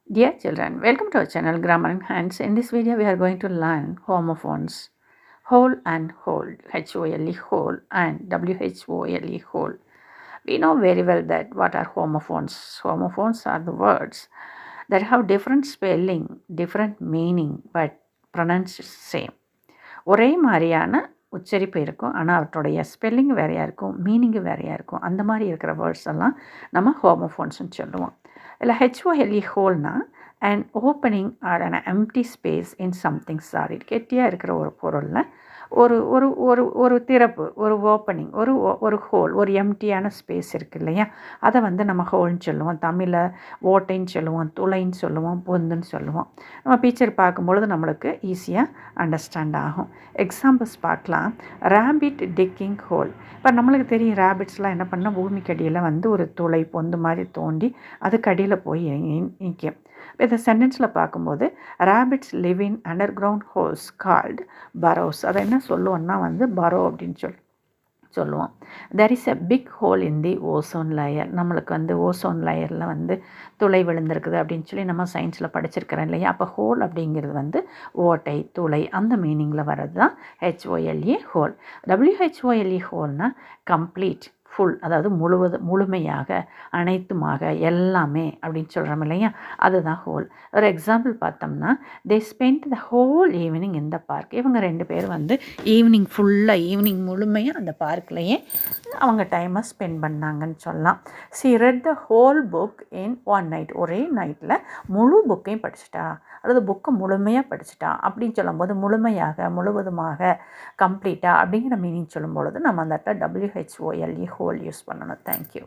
Dear children, welcome to our channel Grammar in Hands. In this video, we are going to learn homophones. Whole and hold, H-O-L-E, whole, and W-H-O-L-E, whole. We know very well that what are homophones. Homophones are the words that have different spelling, different meaning, but pronounced same. ஒரே மாதிரியான உச்சரிப்பு இருக்கும், ஆனால் அவற்றுடைய spelling வேறையாக இருக்கும், meaning வேறையாக இருக்கும். அந்த மாதிரி இருக்கிற வேர்ட்ஸ் எல்லாம் நம்ம ஹோமோஃபோன்ஸ்னு சொல்லுவோம். இல்லை ஹெச்ஓஎல்இ ஹோல்னா and opening are an empty space in something solid. கெட்டியாக இருக்கிற ஒரு பொருளில் ஒரு ஒரு ஒரு ஒரு திறப்பு, ஒரு ஓப்பனிங், ஒரு ஹோல், ஒரு எம்டியான ஸ்பேஸ் இருக்குது இல்லையா, அதை வந்து நம்ம ஹோல்னு சொல்லுவோம். தமிழில் ஓட்டைன்னு சொல்லுவோம், துளைன்னு சொல்லுவோம், பொந்துன்னு சொல்லுவோம். நம்ம பிக்சர் பார்க்கும்பொழுது நம்மளுக்கு ஈஸியாக அண்டர்ஸ்டாண்ட் ஆகும். எக்ஸாம்பிள்ஸ் பார்க்கலாம். Rabbit digging hole. இப்போ நம்மளுக்கு தெரியும் ரேபிட்ஸ்லாம் என்ன பண்ணால் பூமிக்கு அடியில் வந்து ஒரு துளை பொந்து மாதிரி தோண்டி அதுக்கு அடியில் போய் நிற்கும். இப்போ இந்த சென்டென்ஸில் பார்க்கும்போது rabbits live in underground holes called burrows. அதை என்ன சொல்லுவோம்னா வந்து பரோ அப்படின்னு சொல்லுவோம். There is a big hole in the ozone layer. நம்மளுக்கு வந்து ஓசோன் லேயரில் வந்து துளை விழுந்திருக்குது அப்படின்னு சொல்லி நம்ம சயின்ஸில் படிச்சிருக்கிறோம் இல்லையா. அப்போ ஹோல் அப்படிங்கிறது வந்து ஓட்டை, துளை, அந்த மீனிங்கில் வர்றது தான் H O L E whole. WHOLE ஹோல்னால் complete, full, அதாவது முழுமையாக, அனைத்துமாக, எல்லாமே அப்படின்னு சொல்கிறோம் இல்லையா, அதுதான் ஹோல். ஒரு எக்ஸாம்பிள் பார்த்தோம்னா, they spend the whole evening in the park. இவங்க 2 பேர் வந்து ஈவினிங் முழுமையாக அந்த பார்க்லேயே அவங்க டைமை ஸ்பெண்ட் பண்ணாங்கன்னு சொல்லலாம். C read the whole book in one night. ஒரே நைட்டில் முழு புக்கையும் படிச்சுட்டா, அதாவது புக்கை முழுமையாக படிச்சுட்டா அப்படின்னு சொல்லும்போது முழுமையாக, முழுவதுமாக, கம்ப்ளீட்டாக அப்படிங்கிற மீனிங் சொல்லும்பொழுது நம்ம அந்த இடத்துல WHOLE ஹோல் யூஸ் பண்ணணும். தேங்க்யூ.